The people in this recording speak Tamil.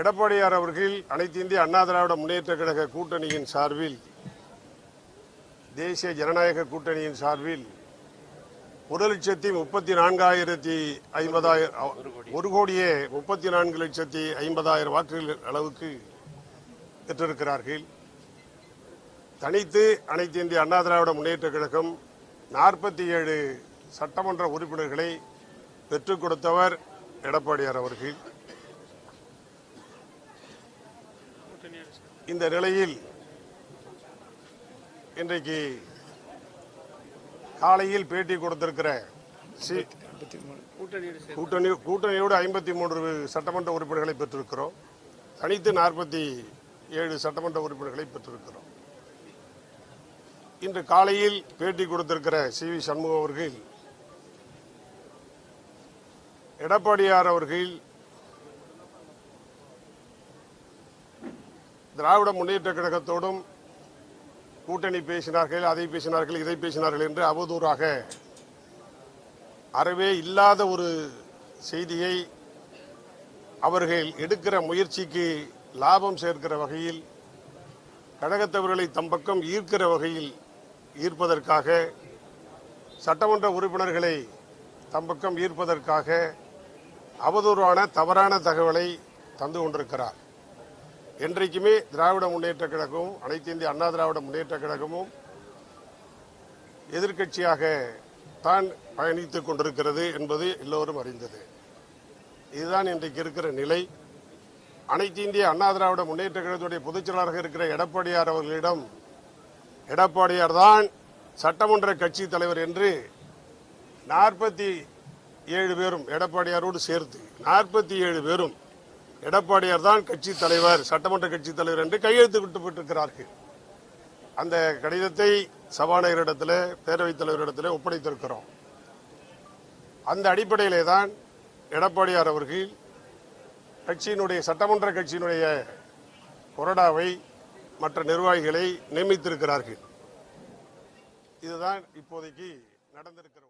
எடப்பாடியார் அவர்கள் அனைத்து இந்திய அண்ணா திராவிட முன்னேற்ற கழக கூட்டணியின் சார்பில், தேசிய ஜனநாயக கூட்டணியின் சார்பில் 1,34,50,000 வாக்குகள் அளவுக்கு பெற்றிருக்கிறார்கள். தனித்து அனைத்து இந்திய அண்ணா திராவிட முன்னேற்ற கழகம் 47 சட்டமன்ற உறுப்பினர்களை பெற்றுக் கொடுத்தவர் எடப்பாடியார் அவர்கள். இந்த நிலையில் இன்றைக்கு காலையில் பேட்டி கொடுத்திருக்கிற கூட்டணியோடு 53 சட்டமன்ற உறுப்பினர்களை பெற்றிருக்கிறோம். தனித்து 47 சட்டமன்ற உறுப்பினர்களை பெற்றிருக்கிறோம். இன்று காலையில் பேட்டி கொடுத்திருக்கிற சி.வி. சண்முகம் அவர்கள், எடப்பாடியார் அவர்கள் திராவிட முன்னேற்ற கழகத்தோடும் கூட்டணி பேசினார்கள், அதை பேசினார்கள், இதை பேசினார்கள் என்று அவதூறாக அறவே இல்லாத ஒரு செய்தியை அவர்கள் எடுக்கிற முயற்சிக்கு லாபம் சேர்க்கிற வகையில், கழகத்தவர்களை தம் பக்கம் ஈர்க்கிற வகையில் ஈர்ப்பதற்காக, சட்டமன்ற உறுப்பினர்களை தம் பக்கம் ஈர்ப்பதற்காக அவதூறான தவறான தகவலை தந்து கொண்டிருக்கிறார். என்றைக்குமே திராவிட முன்னேற்ற கழகமும் அனைத்து இந்திய அண்ணா திராவிட முன்னேற்ற கழகமும் எதிர்க்கட்சியாக தான் பயணித்துக் கொண்டிருக்கிறது என்பது எல்லோரும் அறிந்தது. இதுதான் இன்றைக்கு இருக்கிற நிலை. அனைத்து இந்திய அண்ணா திராவிட முன்னேற்ற கழகத்துடைய பொதுச் செயலாளராக இருக்கிற எடப்பாடியார் அவர்களிடம், எடப்பாடியார் தான் சட்டமன்ற கட்சி தலைவர் என்று 47 பேரும், எடப்பாடியாரோடு சேர்த்து 47 பேரும் எடப்பாடியார் தான் கட்சி தலைவர், சட்டமன்ற கட்சி தலைவர் என்று கையெழுத்து விட்டுவிட்டிருக்கிறார்கள். அந்த கடிதத்தை சபாநாயகரிடத்தில், பேரவைத் தலைவரிடத்தில் ஒப்படைத்திருக்கிறோம். அந்த அடிப்படையிலே தான் எடப்பாடியார் அவர்கள் கட்சியினுடைய, சட்டமன்ற கட்சியினுடைய கொறடாவை, மற்ற நிர்வாகிகளை நியமித்திருக்கிறார்கள். இதுதான் இப்போதைக்கு நடந்திருக்கிற